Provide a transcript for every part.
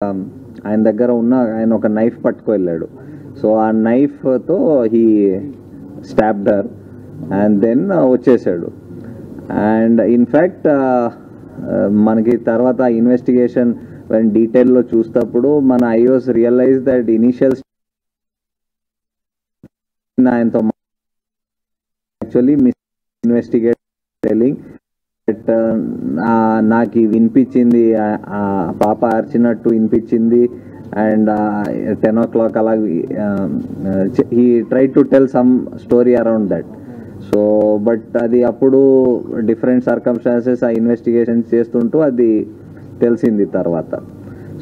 ఆయన దగ్గర ఉన్న ఆయన ఒక నైఫ్ పట్టుకు వెళ్ళాడు. సో ఆ నైఫ్తో హీ స్టాబ్డర్ అండ్ దెన్ వచ్చేసాడు. అండ్ ఇన్ఫ్యాక్ట్ మనకి తర్వాత ఇన్వెస్టిగేషన్ డీటెయిల్లో చూసేటప్పుడు మన ఐఓస్ రియలైజ్ దట్ ఇనిషియల్ ఆయనతో actually miss investigate telling but నాకు వినిపించింది, పాప అరిచినట్టు వినిపించింది. అండ్ 10 o'clock అలా he try to tell some story around that. So but అది అప్పుడు డిఫరెంట్ సర్కమ్స్టాన్సెస్ ఆ ఇన్వెస్టిగేషన్ చేస్తుంటూ అది తెలిసింది తర్వాత.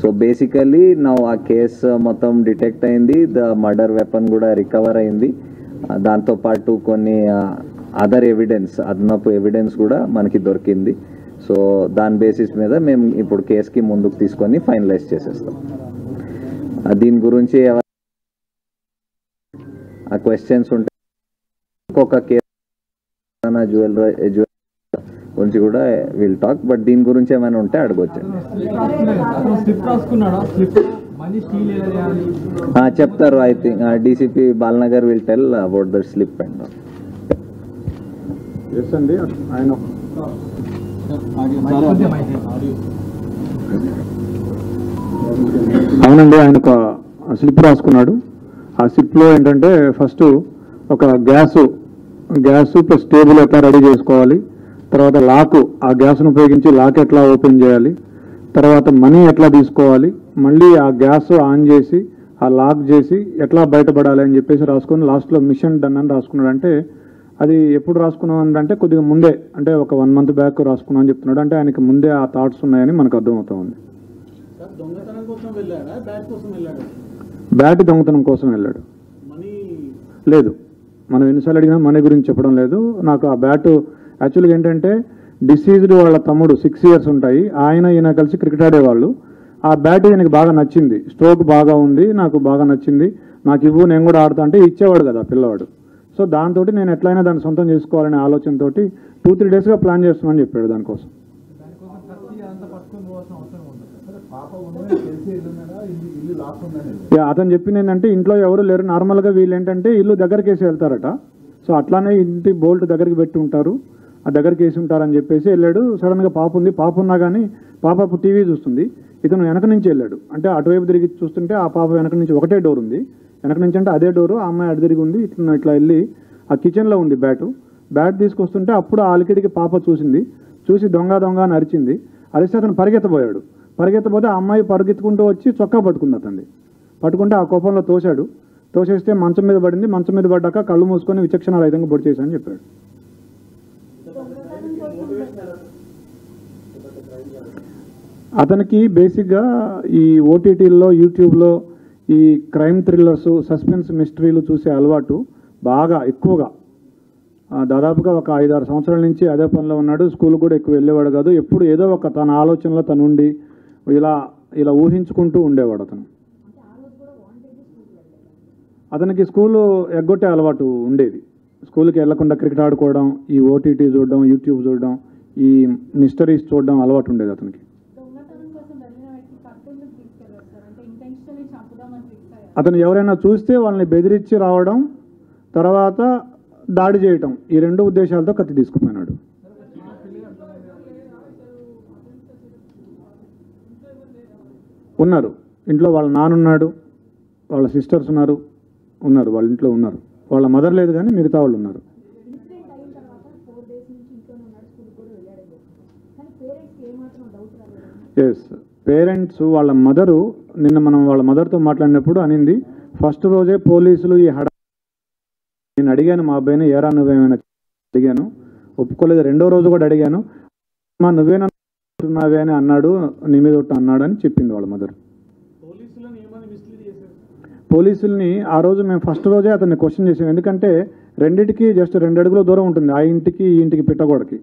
సో బేసికలీ నా ఆ కేసు మొత్తం డిటెక్ట్ అయింది, ద మర్డర్ వెపన్ కూడా రికవర్ అయింది. దాంతోపాటు కొన్ని అదర్ ఎవిడెన్స్, అదనపు ఎవిడెన్స్ కూడా మనకి దొరికింది. సో దాని బేసిస్ మీద మేము ఇప్పుడు కేసుకి ముందుకు తీసుకొని ఫైనలైజ్ చేసేస్తాం. దీని గురించి ఆ క్వశ్చన్స్ ఉంటే ఇంకొక కేసు జ్యువెలరీ గురించి కూడా విల్ టాక్, బట్ దీని గురించి ఏమైనా ఉంటే అడగొచ్చండి. చెప్తారు. I think DCP Balanagar will tell about the slip and అండి. ఆయన అవునండి, ఆయన ఒక స్లిప్ రాసుకున్నాడు. ఆ స్లిప్లో ఏంటంటే ఫస్ట్ ఒక గ్యాస్ ప్లస్ టేబుల్ ఎట్లా రెడీ చేసుకోవాలి, తర్వాత లాక్, ఆ గ్యాస్ను ఉపయోగించి లాక్ ఎట్లా ఓపెన్ చేయాలి, తర్వాత మనీ ఎట్లా తీసుకోవాలి, మళ్ళీ ఆ గ్యాస్ ఆన్ చేసి ఆ లాక్ చేసి ఎట్లా బయటపడాలి అని చెప్పేసి రాసుకొని లాస్ట్లో మిషన్ డన్ అని రాసుకున్నాడు. అంటే అది ఎప్పుడు రాసుకున్నాం అంటే కొద్దిగా ముందే, అంటే ఒక 1 month బ్యాక్ రాసుకున్నాం అని చెప్తున్నాడు. అంటే ఆయనకి ముందే ఆ థాట్స్ ఉన్నాయని మనకు అర్థమవుతా ఉంది. బ్యాట్ దొంగతనం కోసం వెళ్ళాడు. లేదు, మనం ఎన్నిసార్లు అడిగినా మనీ గురించి చెప్పడం లేదు. నాకు ఆ బ్యాట్ యాక్చువల్గా ఏంటంటే డిసీజ్డ్ వాళ్ళ తమ్ముడు 6 years ఉంటాయి, ఈయన కలిసి క్రికెట్ ఆడేవాళ్ళు. ఆ బ్యాట్ ఈయనకి బాగా నచ్చింది, స్ట్రోక్ బాగా ఉంది, నాకు బాగా నచ్చింది, నాకు ఇవ్వు నేను కూడా ఆడుతా అంటే ఇచ్చేవాడు కదా పిల్లవాడు. సో దాంతో నేను ఎట్లయినా దాన్ని సొంతం చేసుకోవాలనే ఆలోచనతో 2-3 daysగా ప్లాన్ చేస్తున్నాను చెప్పాడు దానికోసం. అతను చెప్పింది ఏంటంటే ఇంట్లో ఎవరు లేరు, నార్మల్గా వీళ్ళు ఏంటంటే ఇల్లు దగ్గరికి వేసి వెళ్తారట. సో అట్లానే ఇంటి బోల్ట్ దగ్గరికి పెట్టి ఉంటారు, ఆ దగ్గరికి వేసి ఉంటారని చెప్పేసి వెళ్ళాడు. సడన్గా పాప ఉంది, పాప ఉన్నా కానీ పాప టీవీ చూస్తుంది, ఇతను వెనక నుంచి వెళ్ళాడు. అంటే అటువైపు తిరిగి చూస్తుంటే ఆ పాప వెనక నుంచి ఒకటే డోర్ ఉంది, వెనక నుంచి అంటే అదే డోరు, ఆ అమ్మాయి అటు తిరిగి ఉంది. ఇట్లా వెళ్ళి ఆ కిచెన్లో ఉంది బ్యాట్ తీసుకొస్తుంటే అప్పుడు ఆ అలికిడికి పాప చూసి దొంగ అని అరిచింది. అరిస్తే అతను పరిగెత్తబోతే ఆ అమ్మాయి పరిగెత్తుకుంటూ వచ్చి చొక్కా పట్టుకుంది. పట్టుకుంటే ఆ కోపంలో తోసేస్తే మంచం మీద పడింది. మంచం మీద పడ్డాక కళ్ళు మూసుకొని విచక్షణ రహితంగా పొడి చేశానని చెప్పాడు. అతనికి బేసిక్గా ఈ ఓటీటీల్లో యూట్యూబ్లో ఈ క్రైమ్ థ్రిల్లర్స్, సస్పెన్స్ మిస్టరీలు చూసే అలవాటు బాగా ఎక్కువగా, దాదాపుగా ఒక 5-6 సంవత్సరాల నుంచి అదే పనిలో ఉన్నాడు. స్కూల్ కూడా ఎక్కువ వెళ్ళేవాడు కాదు, ఎప్పుడు ఏదో ఒక తన ఆలోచనలో తను ఉండి ఇలా ఊహించుకుంటూ ఉండేవాడు. అతనికి స్కూలు ఎగ్గొట్టే అలవాటు ఉండేది. స్కూల్కి వెళ్లకుండా క్రికెట్ ఆడుకోవడం, ఈ ఓటీటీ చూడడం, యూట్యూబ్ చూడడం, ఈ మిస్టరీస్ చూడడం అలవాటు ఉండేది అతనికి. అతను ఎవరైనా చూస్తే వాళ్ళని బెదిరించి రావడం, తర్వాత దాడి చేయటం, ఈ 2 ఉద్దేశాలతో కత్తి తీసుకుపోయినాడు. ఉన్నారు ఇంట్లో, వాళ్ళ నాన్నున్నాడు, వాళ్ళ సిస్టర్స్ ఉన్నారు, వాళ్ళ ఇంట్లో ఉన్నారు. వాళ్ళ మదర్ లేదు కానీ మిగతా వాళ్ళు ఉన్నారు. ఎస్, పేరెంట్స్ వాళ్ళ మదరు నిన్న మనం వాళ్ళ మదర్తో మాట్లాడినప్పుడు అనింది, ఫస్ట్ రోజే పోలీసులు ఈ నేను అడిగాను మా అబ్బాయిని, ఏరా నువ్వేమైనా అడిగాను, ఒప్పుకోలేదు. 2వ రోజు కూడా అడిగాను, మా నువ్వేనన్నావే అని అన్నాడు, నీ మీద ఒకటి అన్నాడు అని చెప్పింది వాళ్ళ మదర్. పోలీసుల్ని ఆ రోజు మేము ఫస్ట్ రోజే అతన్ని క్వశ్చన్ చేసాం. ఎందుకంటే రెండింటికి జస్ట్ 2 అడుగుల దూరం ఉంటుంది, ఆ ఇంటికి ఈ ఇంటికి పిట్టగోడకి.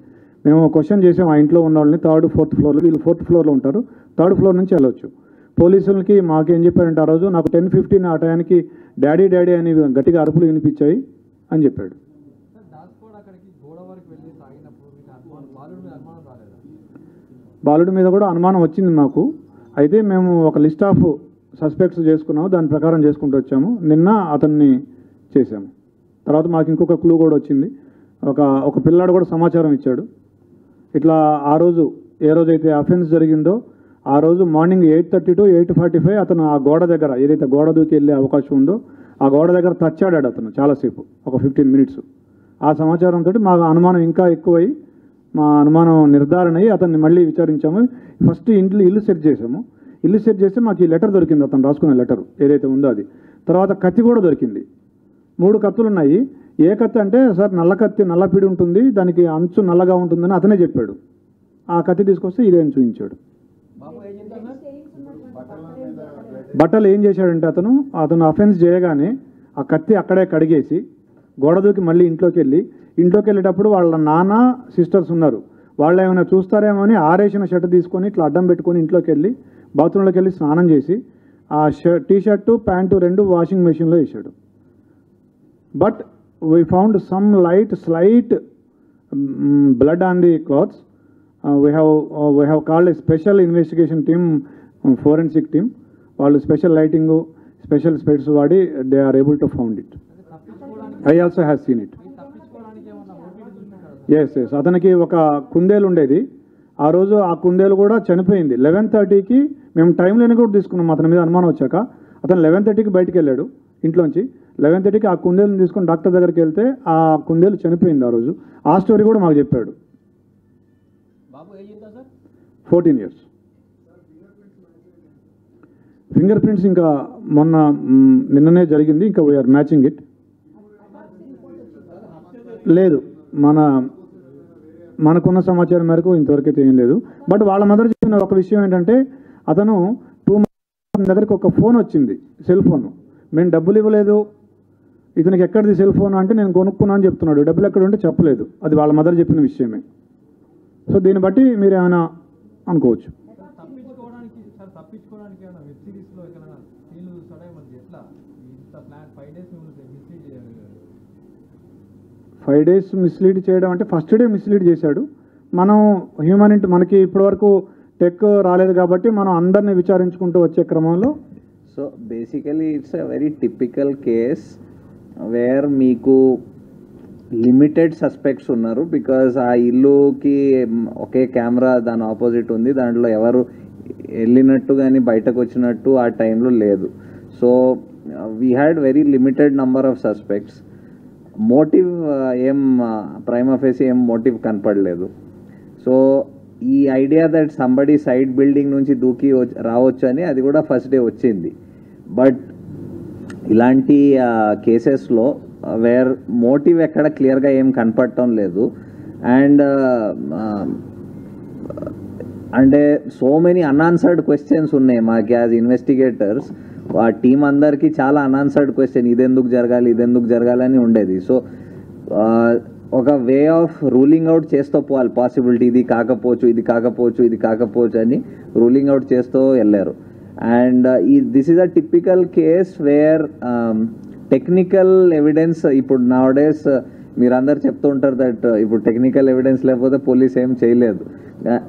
మేము క్వశ్చన్ చేసాం ఆ ఇంట్లో ఉన్న వాళ్ళని, 3rd, 4th floor, వీళ్ళు 4th floorలో ఉంటారు, 3rd floor నుంచి వెళ్ళొచ్చు. పోలీసులకి మాకేం చెప్పారంటే ఆ రోజు నాకు 10:15 ఆ టయానికి డాడీ అని గట్టిగా అరుపులు వినిపించాయి అని చెప్పాడు. బాలుడి మీద కూడా అనుమానం వచ్చింది మాకు. అయితే మేము ఒక లిస్ట్ ఆఫ్ సస్పెక్ట్స్ చేసుకున్నాము, దాని ప్రకారం చేసుకుంటూ వచ్చాము. నిన్న అతన్ని చేశాము. తర్వాత మాకు ఇంకొక క్లూ కూడా వచ్చింది. ఒక పిల్లాడు కూడా సమాచారం ఇచ్చాడు. ఇట్లా ఆ రోజు ఏ రోజైతే అఫెన్స్ జరిగిందో ఆ రోజు మార్నింగ్ 8:30 to 8:45 అతను ఆ గోడ దగ్గర, ఏదైతే గోడ దూకి వెళ్ళే అవకాశం ఉందో ఆ గోడ దగ్గర తచ్చాడాడు అతను చాలాసేపు, ఒక 15 minutes. ఆ సమాచారంతో మా అనుమానం ఇంకా ఎక్కువై, మా అనుమానం నిర్ధారణ అయ్యి అతన్ని మళ్ళీ విచారించాము. ఫస్ట్ ఇల్లు సెర్చ్ చేసాము. ఇల్లు సెర్చ్ చేస్తే మాకు ఈ లెటర్ దొరికింది, అతను రాసుకునే లెటర్ ఏదైతే ఉందో అది. తర్వాత కత్తి కూడా దొరికింది. 3 కత్తులు ఉన్నాయి. ఏ కత్తి అంటే, సార్ నల్ల కత్తి, నల్లపిడి ఉంటుంది, దానికి అంచు నల్లగా ఉంటుందని అతనే చెప్పాడు. ఆ కత్తి తీసుకొస్తే ఇదేం చూపించాడు. బట్టలు ఏం చేశాడంటే అతను అఫెన్స్ చేయగానే ఆ కత్తి అక్కడే కడిగేసి గోడ దూకి మళ్ళీ ఇంట్లోకి వెళ్ళేటప్పుడు వాళ్ళ నాన్న సిస్టర్స్ ఉన్నారు, వాళ్ళు ఏమైనా చూస్తారేమో అని ఆరేసిన షర్ట్ తీసుకొని ఇట్లా అడ్డం పెట్టుకొని ఇంట్లోకి వెళ్ళి బాత్రూంలోకి వెళ్ళి స్నానం చేసి ఆ టీషర్టు ప్యాంటు 2 వాషింగ్ మెషిన్లో వేసాడు. But we found some slight blood on the clothes. we have called a special investigation team, forensic team. వాళ్ళు స్పెషల్ లైటింగ్, స్పెషల్ స్పెట్స్ వాడి they are able to found it. I also have seen it. Yes. అతనికి ఒక కుందేలు ఉండేది. ఆ రోజు ఆ కుందేలు కూడా చనిపోయింది. 11:30కి మేము టైం లేని కూడా తీసుకున్నాం. అతని మీద అనుమానం వచ్చాక అతను 11:30కి బయటికి వెళ్ళాడు ఇంట్లోంచి. 11:30కి ఆ కుందేలుని తీసుకొని డాక్టర్ దగ్గరికి వెళ్తే ఆ కుందేలు చనిపోయింది ఆ రోజు. ఆ స్టోరీ కూడా మాకు చెప్పాడు. 14 years. ఫింగర్ ప్రింట్స్ ఇంకా నిన్ననే జరిగింది. ఇంకా వీఆర్ మ్యాచింగ్ ఇట్. లేదు, మనకున్న సమాచారం మేరకు ఇంతవరకు అయితే ఏం లేదు. బట్ వాళ్ళ మదర్ చెప్పిన ఒక విషయం ఏంటంటే, అతను 2 months దగ్గరికి ఒక ఫోన్ వచ్చింది, సెల్ ఫోన్. మేము డబ్బులు ఇవ్వలేదు, ఇతనికి ఎక్కడిది సెల్ ఫోన్ అంటే నేను కొనుక్కున్నా అని చెప్తున్నాడు. డబ్బులు ఎక్కడ ఉంటే చెప్పలేదు. అది వాళ్ళ మదర్ చెప్పిన విషయమే. సో దీన్ని బట్టి మీరు ఏమైనా అనుకోవచ్చు. ఫైవ్ డేస్ మిస్లీడ్ చేయడం అంటే ఫస్ట్ డే మిస్లీడ్ చేశాడు. మనం హ్యూమానిటీ మనకి ఇప్పటివరకు టెక్ రాలేదు కాబట్టి మనం అందరినీ విచారించుకుంటూ వచ్చే క్రమంలో. So basically it's a very typical case wear మీకు లిమిటెడ్ సస్పెక్ట్స్ ఉన్నారు. బికాజ్ ఆ ఇల్లుకి ఒకే కెమెరా దాని ఆపోజిట్ ఉంది, దాంట్లో ఎవరు వెళ్ళినట్టు కానీ బయటకు వచ్చినట్టు ఆ టైంలో లేదు. So we had very limited number of suspects. Motive ఏం ప్రైమా ఫేసి ఏం మోటివ్ కనపడలేదు. సో ఈ idea that somebody side building నుంచి దూకి రావచ్చు అని అది కూడా ఫస్ట్ డే వచ్చింది. బట్ ఇలాంటి కేసెస్లో వేర్ మోటివ్ ఎక్కడ క్లియర్గా ఏం కనపడటం లేదు. అండ్ అంటే సో మెనీ అన్ఆన్సర్డ్ క్వశ్చన్స్ ఉన్నాయి మాకు యాజ్ ఇన్వెస్టిగేటర్స్. ఆ టీం అందరికీ చాలా అన్ఆన్సర్డ్ క్వశ్చన్, ఇదెందుకు జరగాలి అని ఉండేది. సో ఒక వే ఆఫ్ రూలింగ్ అవుట్ చేస్తూ పోవాలి పాసిబిలిటీ, ఇది కాకపోవచ్చు అని రూలింగ్ అవుట్ చేస్తూ వెళ్ళారు. And this is a typical case wear technical evidence, ఇప్పుడు నౌడేస్ మీరందరూ చెప్తూ ఉంటారు దట్ ఇప్పుడు టెక్నికల్ ఎవిడెన్స్ లేకపోతే పోలీస్ ఏం చేయలేదు.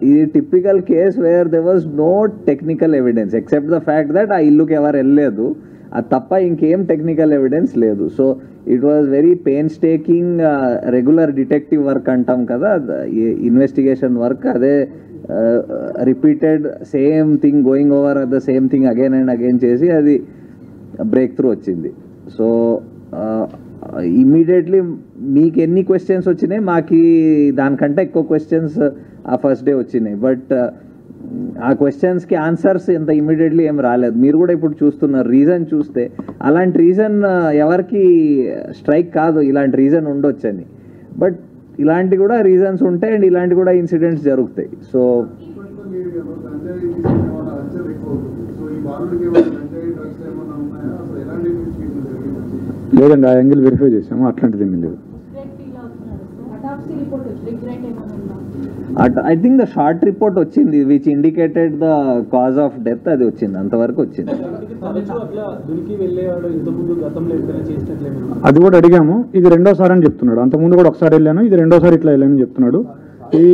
ఇది typical case where there was no technical evidence except the fact that ఆ ఇల్లుకి ఎవరు వెళ్ళలేదు, అది తప్ప ఇంకేం టెక్నికల్ ఎవిడెన్స్ లేదు. So it was very painstaking regular detective work అంటాం కదా, ఇన్వెస్టిగేషన్ వర్క్. అదే repeated same thing going over the same thing again and again చేసి అది బ్రేక్ త్రూ వచ్చింది. సో ఇమ్మీడియట్లీ మీకు ఎన్ని క్వశ్చన్స్ వచ్చినాయి, మాకు దానికంటే ఎక్కువ క్వశ్చన్స్ ఆ ఫస్ట్ డే వచ్చినాయి. బట్ ఆ క్వశ్చన్స్కి ఆన్సర్స్ ఎంత ఇమ్మీడియట్లీ ఏం రాలేదు. మీరు కూడా ఇప్పుడు చూస్తున్నారు, రీజన్ చూస్తే అలాంటి రీజన్ ఎవరికి స్ట్రైక్ కాదు, ఇలాంటి రీజన్ ఉండొచ్చని. బట్ ఇలాంటి కూడా రీజన్స్ ఉంటాయి అండ్ ఇలాంటి కూడా ఇన్సిడెంట్స్ జరుగుతాయి. సో లేదండి, ఆ యాంగిల్ వెరిఫై చేసాము, అట్లాంటిది ఏమీ లేదు. I think the short report వచ్చింది which indicated the cause of death, అది వచ్చింది, అంతవరకు వచ్చింది. అది కూడా అడిగాము. ఇది 2వ సారి అని చెప్తున్నాడు. అంతకుముందు కూడా ఒకసారి వెళ్ళాను, ఇది 2వ సారి ఇట్లా వెళ్ళానని చెప్తున్నాడు. ఈ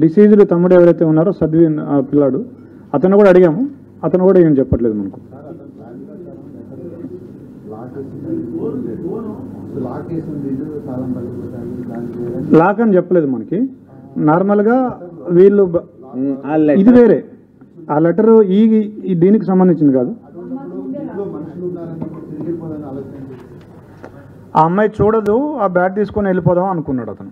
డిసీజ్డ్ తమ్ముడు ఎవరైతే ఉన్నారో సద్వీన్ పిల్లాడు, అతను కూడా అడిగాము. అతను కూడా ఏం చెప్పట్లేదు మనకు. లాక్ అని చెప్పలేదు మనకి. నార్మల్గా వీళ్ళు ఇది వేరే, ఆ లెటర్ ఈ దీనికి సంబంధించింది కాదు. ఆ అమ్మాయి చూడదు, ఆ బ్యాట్ తీసుకొని వెళ్ళిపోదాం అనుకున్నాడు అతను.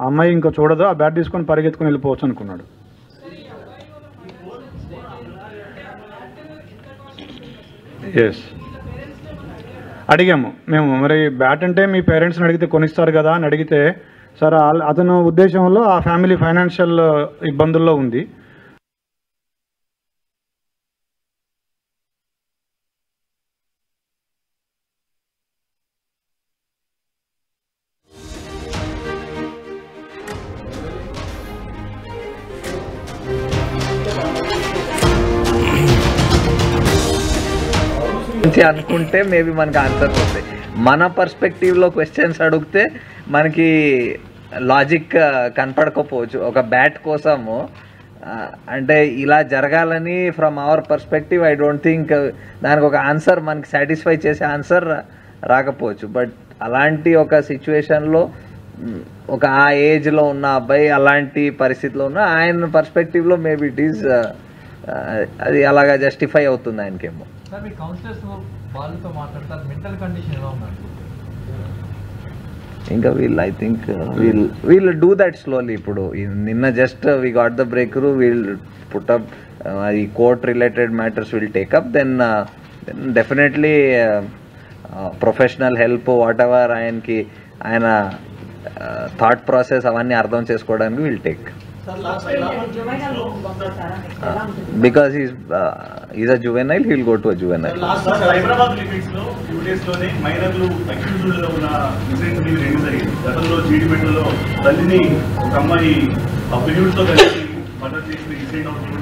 ఆ అమ్మాయి ఇంకా చూడదు, ఆ బ్యాట్ తీసుకొని పరిగెత్తుకొని వెళ్ళిపోవచ్చు అనుకున్నాడు. ఎస్, అడిగాము మేము, మరి బ్యాట్ అంటే మీ పేరెంట్స్ని అడిగితే కొనిస్తారు కదా అని అడిగితే, సార్ అతను ఉద్దేశంలో ఆ ఫ్యామిలీ ఫైనాన్షియల్ ఇబ్బందుల్లో ఉంది. అనుకుంటే మేబీ మనకి ఆన్సర్స్ వస్తాయి. మన పర్స్పెక్టివ్లో క్వశ్చన్స్ అడిగితే మనకి లాజిక్ కనపడకపోవచ్చు. ఒక బ్యాట్ కోసము అంటే ఇలా జరగాలని from our perspective I don't think దానికి ఒక ఆన్సర్ మనకి సాటిస్ఫై చేసే ఆన్సర్ రాకపోవచ్చు. బట్ అలాంటి ఒక సిచ్యువేషన్లో ఒక ఆ ఏజ్లో ఉన్న అబ్బాయి అలాంటి పరిస్థితిలో ఉన్న ఆయన పర్స్పెక్టివ్లో మేబీ ఇట్ ఈస్ అది అలాగా జస్టిఫై అవుతుంది ఆయనకేమో. ఇంకా వీళ్ళు I think we'll do that slowly. ఇప్పుడు నిన్న just we got the breakthrough, we'll put up ఈ court related matters will take up. Then definitely professional help whatever ఆయనకి ఆయన థాట్ ప్రాసెస్ అవన్నీ అర్థం చేసుకోవడానికి will take. Because he's a juvenile, he will go to a juvenile. Hyderabad limits లో few days లోనే మైనర్లు accused లో ఉన్న ఇన్సిడెంట్ మీద రెండు జరిగింది. గతంలో జీడిమెట్లలో తల్లిని ఒక అమ్మాయి ఆ పిల్యూడ్ తో కలిసి మర్డర్ చేసిన ఇన్సిడెంట్ అవుతుంది.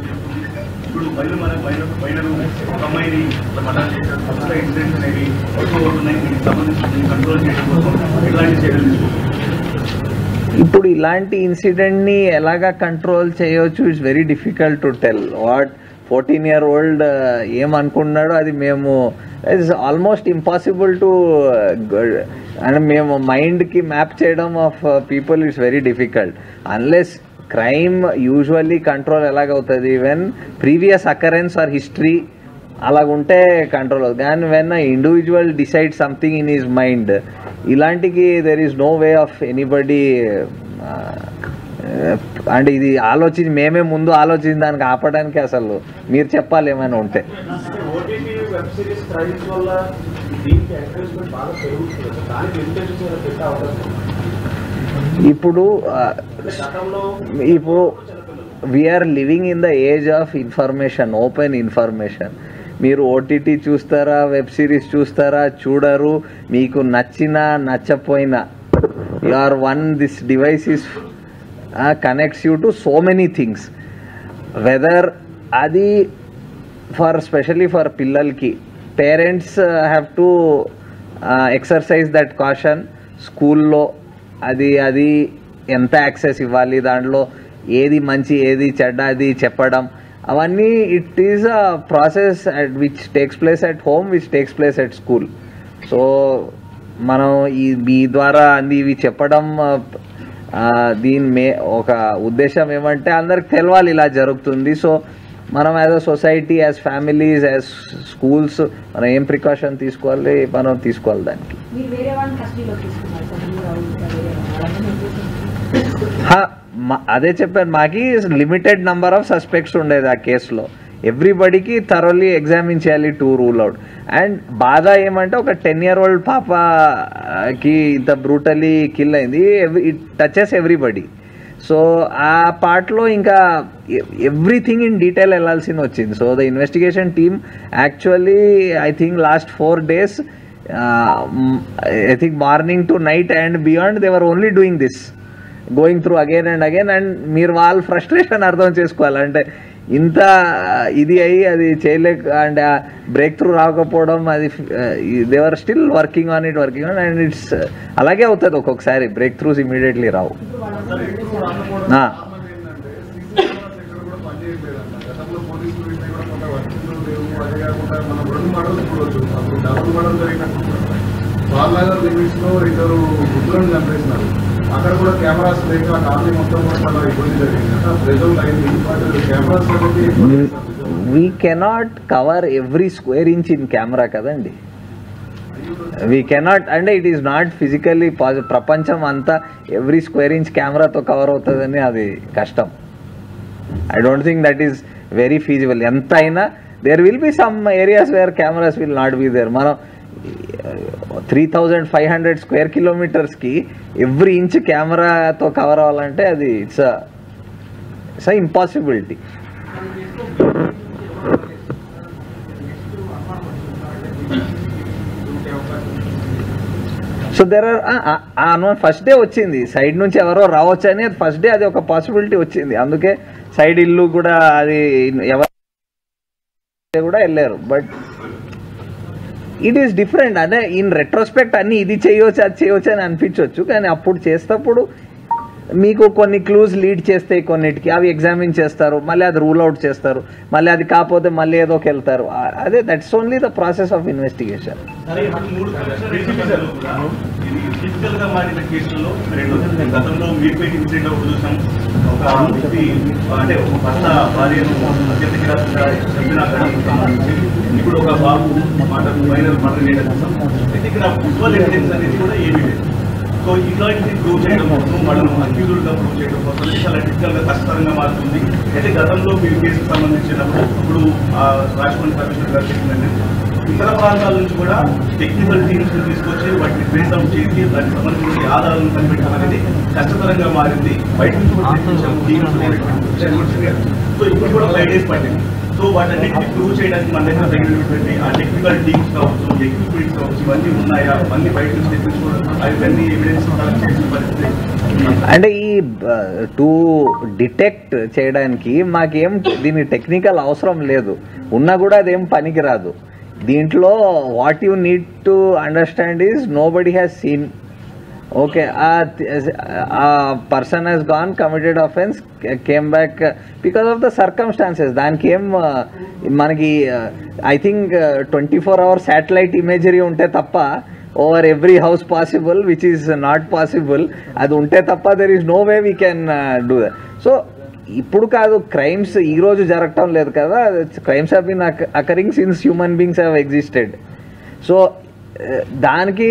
ఇప్పుడు మైనర్ ఒక అమ్మాయిని మర్డర్ చేసిన కొత్త ఇన్సిడెంట్స్ అనేవి అవుతున్నాయి. దీనికి సంబంధించి కంట్రోల్ చేయడం కోసం ఎలాంటి చర్యలు తీసుకుంటున్నారు? ఇప్పుడు ఇలాంటి ఇన్సిడెంట్ని ఎలాగా కంట్రోల్ చేయవచ్చు, it's very difficult to tell. What 14-year-old ఏమనుకున్నాడో అది మేము ఇట్స్ ఆల్మోస్ట్ ఇంపాసిబుల్ టు అంటే మేము మైండ్కి మ్యాప్ చేయడం of people it's very difficult. Unless crime usually control ఎలాగవుతుంది when previous occurrence are history అలాగుంటే కంట్రోల్ అవుతుంది. కానీ when individual decide something in his mind, ఇలాంటికి there is no way of anybody అంటే ఇది మేమే ముందు ఆలోచించి దానికి ఆపడానికి అసలు మీరు చెప్పాలి ఏమైనా ఉంటే. ఇప్పుడు we are living in the age of information, open information. మీరు ఓటీటీ చూస్తారా, వెబ్ సిరీస్ చూస్తారా, చూడరు, మీకు నచ్చినా నచ్చపోయినా this device is connects you to so many things. Whether అది స్పెషలీ ఫర్ పిల్లలకి parents have to exercise that caution. స్కూల్లో అది ఎంత యాక్సెస్ ఇవ్వాలి, దాంట్లో ఏది మంచి ఏది చెడ్డ అది చెప్పడం, అవన్నీ it is a process which takes place at home, which takes place at school. So మనం మీ ద్వారా ఇవి చెప్పడం దీని ఒక ఉద్దేశం ఏమంటే అందరికి తెలవాలి ఇలా జరుగుతుంది. సో మనం as a society, as families, as schools మనం ఏం ప్రికాషన్ తీసుకోవాలి మనం తీసుకోవాలి దానికి. అదే చెప్పాను, మాకి లిమిటెడ్ నెంబర్ ఆఫ్ సస్పెక్ట్స్ ఉండేది ఆ కేసులో. ఎవ్రీబడికి థరోలీ ఎగ్జామిన్ చేయాలి టు రూల్ అవుట్. అండ్ బాధ ఏమంటే ఒక 10-year-old పాపకి ఇంత బ్రూటలీ కిల్ అయింది. It touches everybody. సో ఆ పార్ట్లో ఇంకా ఎవ్రీథింగ్ ఇన్ డీటెయిల్ వెళ్ళాల్సి వచ్చింది. So the investigation team actually I think last 4 days I think morning to night and beyond they were only doing this, going through again and again. And మీరు వాళ్ళ frustration అర్థం చేసుకోవాలంటే ఇంత ఇది అయ్యి అది చేయలేక అండ్ బ్రేక్ త్రూ రాకపోవడం, అది they're still working on and it's అలాగే అవుతుంది. ఒక్కొక్కసారి బ్రేక్ త్రూస్ ఇమీడియట్లీ రావు. మనం 2 మర్డర్లు చూడవచ్చు. అప్పుడు డబుల్ మర్డర్ జరిగినప్పుడు బాలనగర్ లిమిట్స్ లో 2 వృద్ధులను చంపేసినారు. అక్కడ కూడా కెమెరాస్ లేక ఆ కాలనీ మొత్తం కూడా చాలా ఇబ్బంది జరిగింది. ప్రెజెంట్ అయింది, బట్ కెమెరాస్ అనేది we cannot cover every square inch in camera కదండి. వీ కెనాట్ అంటే ఇట్ ఈస్ నాట్ ఫిజికల్లీ ప్రపంచం అంతా ఎవ్రీ స్క్వేర్ ఇంచ్ కెమెరాతో కవర్ అవుతుందని అది కష్టం. I don't think that is very feasible. ఎంత అయినా there will be some areas where cameras will not be there. మనం 3500 స్క్వేర్ కిలోమీటర్స్కి ఎవ్రీ ఇంచ్ కెమెరాతో కవర్ అవ్వాలంటే అది it's impossibility. So there are first day వచ్చింది సైడ్ నుంచి ఎవరో రావచ్చు అని, ఫస్ట్ డే అది ఒక పాసిబిలిటీ వచ్చింది. అందుకే సైడ్ ఇల్లు కూడా అది ఎవరు కూడా వెళ్ళారు. But it is different. అదే ఇన్ రెట్రోస్పెక్ట్ అన్ని ఇది చేయవచ్చు అది చేయవచ్చు అని అనిపించవచ్చు, కానీ అప్పుడు చేసేటప్పుడు మీకు కొన్ని క్లూస్ లీడ్ చేస్తాయి కొన్నిటికి, అవి ఎగ్జామిన్ చేస్తారు, మళ్ళీ అది రూల్ అవుట్ చేస్తారు, మళ్ళీ అది కాకపోతే మళ్ళీ ఏదోకి వెళ్తారు. అదే that's only the process of investigation. Physical గా మారిన కేసుల్లో గతంలో మీర్పేట ఇన్సిడెంట్ ఒకటి చూసాం. ఒక వ్యక్తి అంటే ఒక భర్త భార్యను అత్యంత కిరాతకంగా చంపినా కానీ ఇప్పుడు ఒక బాబు మైనర్ మర్డర్ చేయడం చూసాం. అయితే ఇక్కడ విజువల్ ఎవిడెన్స్ అనేది కూడా ఏమీ లేదు. సో ఇట్లాంటిది ప్రూవ్ చేయడం కోసం వాళ్ళను అక్యూజ్డ్గా ప్రూవ్ చేయడం కోసం చాలా డిఫికల్ట్ గా కష్టతరంగా మారుతుంది. అయితే గతంలో మీరు కేసుకు సంబంధించినప్పుడు ఇప్పుడు రాజమండ్రి కమిషనర్ గారు చెప్పిందంటే ఇతర ప్రాంతాల నుంచి కూడా టెక్నికల్ టీమ్స్ తీసుకొచ్చి వాటిని ట్రేస్ అవుట్ చేసి దానికి సంబంధించిన ఆధారాలను కనిపెట్టడం అనేది కష్టతరంగా మారింది. బయట నుంచి కూడా సో ఇప్పుడు కూడా 5 days పట్టింది. సో వాటన్నిటిని ప్రూవ్ చేయడానికి మన దగ్గర తగినటువంటి ఆ టెక్నికల్ టీమ్స్ కావచ్చు, ఎక్విప్మెంట్స్ కావచ్చు, ఇవన్నీ ఉన్నాయా, అన్ని బయట నుంచి తెప్పించుకోవడం, అవన్నీ ఎవిడెన్స్ కలెక్ట్ చేసిన పరిస్థితి. అంటే ఈ టు డిటెక్ట్ చేయడానికి మాకేం దీని టెక్నికల్ అవసరం లేదు, ఉన్నా కూడా అదేం పనికి రాదు. దీంట్లో what you need to understand is nobody has seen. Okay, ఆ person has gone, committed offence, came back because of the circumstances. దానికి ఏం మనకి I think 24 hours satellite imagery ఉంటే తప్ప over every house possible, which is not possible. అది ఉంటే తప్ప there is no way we can do that. So ఇప్పుడు కాదు, క్రైమ్స్ ఈరోజు జరగటం లేదు కదా, crimes have been occurring since human beings have existed. So దానికి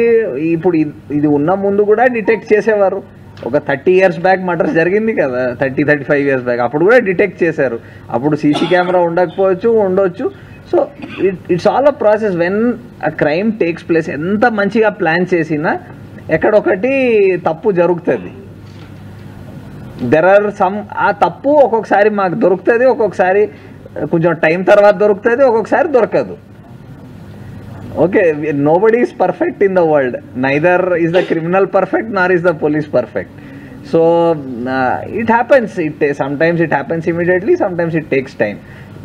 ఇప్పుడు ఇది ఉన్న ముందు కూడా డిటెక్ట్ చేసేవారు. ఒక 30 years బ్యాక్ మర్డర్స్ జరిగింది కదా, 35 years బ్యాక్, అప్పుడు కూడా డిటెక్ట్ చేశారు. అప్పుడు సీసీ కెమెరా ఉండకపోవచ్చు, ఉండొచ్చు. So it's all a process. When a crime takes place, ఎంత మంచిగా ప్లాన్ చేసినా ఎక్కడొకటి తప్పు జరుగుతుంది. దెర్ ఆర్ సమ్, ఆ తప్పు ఒక్కొక్కసారి మాకు దొరుకుతుంది, ఒక్కొక్కసారి కొంచెం టైం తర్వాత దొరుకుతుంది, ఒక్కొక్కసారి దొరకదు. Okay, nobody is perfect in the world, neither is the criminal perfect Nar is the police perfect. So it happens, sometimes it happens immediately, sometimes it takes time.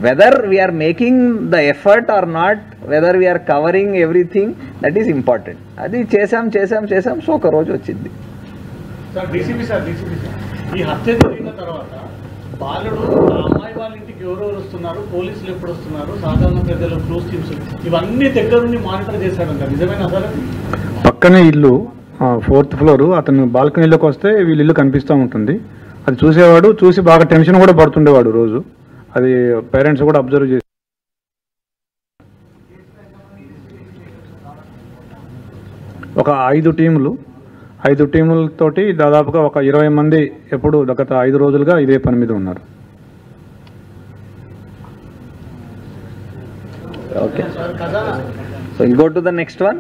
Whether we are making the effort or not, whether we are covering everything, that is important. అది చేసాం so ఒక రోజు వచ్చింది. ఈ హత్య జరిగిన తర్వాత బాలుడు అమ్మాయి వాళ్ళ ఇంటికి ఎవరెవరు వస్తున్నారు, పోలీసులు ఎప్పుడు వస్తున్నారు, సాధారణ ప్రజలు, క్లోజ్ టీమ్స్, ఇవన్నీ దగ్గరుండి మానిటర్ చేశాడంట, నిజమేనా సార్? పక్కనే ఇల్లు 4th floor, అతను బాల్కనీలోకి వస్తే వీళ్ళ ఇల్లు కనిపిస్తూ ఉంటుంది. అది చూసేవాడు, చూసి బాగా టెన్షన్ కూడా పడుతుండేవాడు రోజు. అది పేరెంట్స్ కూడా అబ్జర్వ్ చేసి ఒక 5 టీములతోటి దాదాపుగా ఒక 20 మంది ఎప్పుడు గత 5 రోజులుగా ఇదే పని మీద ఉన్నారు. Okay, so will go to the next one.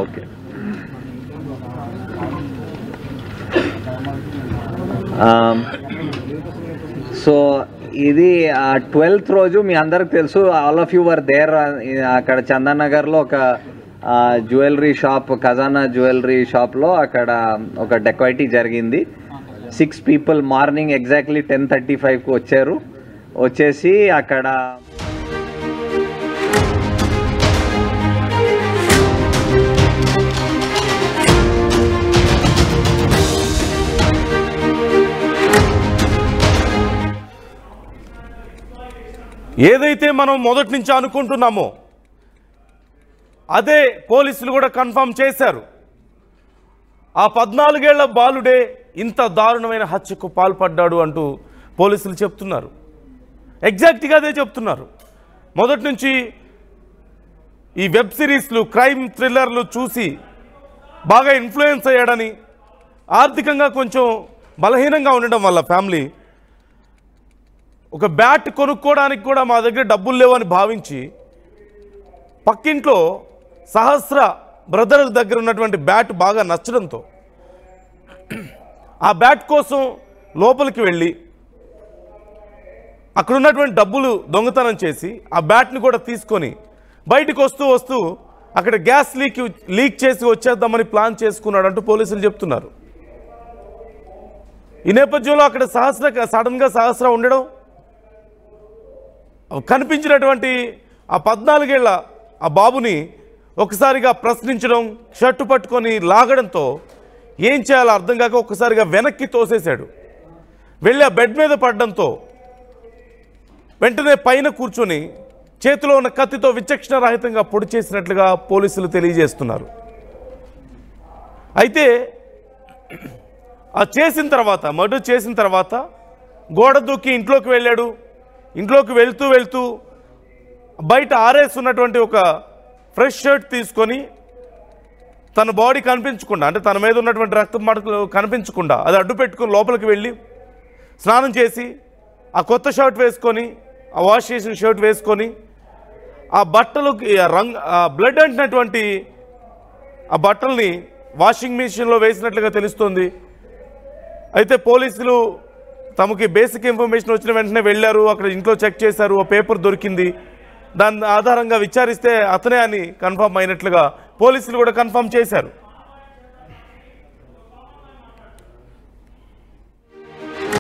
Okay, so ఇది 12th రోజు. మీ అందరికి తెలుసు, all of you were there. అక్కడ చందన్ నగర్లో ఒక జ్యువెలరీ షాప్, ఖజానా జ్యువెలరీ షాప్లో అక్కడ ఒక డెకాయిటీ జరిగింది. 6 people మార్నింగ్ ఎగ్జాక్ట్లీ 10:35కు వచ్చారు. వచ్చేసి అక్కడ ఏదైతే మనం మొదటి నుంచి అనుకుంటున్నామో అదే పోలీసులు కూడా కన్ఫర్మ్ చేశారు. ఆ 14 ఏళ్ల బాలుడే ఇంత దారుణమైన హత్యకు పాల్పడ్డాడు అంటూ పోలీసులు చెప్తున్నారు. ఎగ్జాక్ట్గా అదే చెప్తున్నారు. మొదటి నుంచి ఈ వెబ్ సిరీస్లు, క్రైమ్ థ్రిల్లర్లు చూసి బాగా ఇన్ఫ్లుయెన్స్ అయ్యాడని, ఆర్థికంగా కొంచెం బలహీనంగా ఉండడం వల్ల ఫ్యామిలీ ఒక బ్యాట్ కొనుక్కోవడానికి కూడా మా దగ్గర డబ్బులు లేవని భావించి పక్కింట్లో సహస్ర బ్రదర్ దగ్గర ఉన్నటువంటి బ్యాట్ బాగా నచ్చడంతో ఆ బ్యాట్ కోసం లోపలికి వెళ్ళి అక్కడ ఉన్నటువంటి డబ్బులు దొంగతనం చేసి ఆ బ్యాట్ని కూడా తీసుకొని బయటకు వస్తూ అక్కడ గ్యాస్ లీక్ చేసి వచ్చేద్దామని ప్లాన్ చేసుకున్నాడంటూ పోలీసులు చెప్తున్నారు. ఈ నేపథ్యంలో అక్కడ సడన్గా సహస్ర ఉండడం, కనిపించినటువంటి ఆ 14 ఏళ్ల ఆ బాబుని ఒకసారిగా ప్రశ్నించడం, షర్టు పట్టుకొని లాగడంతో ఏం చేయాలో అర్థం కాక ఒక్కసారిగా వెనక్కి తోసేశాడు. వెళ్ళి ఆ బెడ్ మీద పడడంతో వెంటనే పైన కూర్చొని చేతిలో ఉన్న కత్తితో విచక్షణ రహితంగా పొడి చేసినట్లుగా పోలీసులు తెలియజేస్తున్నారు. అయితే ఆ మర్డర్ చేసిన తర్వాత గోడ దూకి ఇంట్లోకి వెళ్ళాడు. ఇంట్లోకి వెళ్తూ బయట ఆరేస్తున్నటువంటి ఒక ఫ్రెష్ షర్ట్ తీసుకొని తన బాడీ కనిపించకుండా, అంటే తన మీద ఉన్నటువంటి రక్తం మడకలు కనిపించకుండా అది అడ్డు పెట్టుకొని లోపలికి వెళ్ళి స్నానం చేసి ఆ కొత్త షర్ట్ వేసుకొని, ఆ వాష్ చేసిన షర్ట్ వేసుకొని ఆ బట్టలకి బ్లడ్ అంటినటువంటి ఆ బట్టల్ని వాషింగ్ మిషన్లో వేసినట్లుగా తెలుస్తోంది. అయితే పోలీసులు తమకి బేసిక్ ఇన్ఫర్మేషన్ వచ్చిన వెంటనే వెళ్ళారు. అక్కడ ఇంట్లో చెక్ చేశారు, ఆ పేపర్ దొరికింది. దాని ఆధారంగా విచారిస్తే అతనే అని కన్ఫర్మ్ అయినట్లుగా పోలీసులు కూడా కన్ఫర్మ్ చేశారు.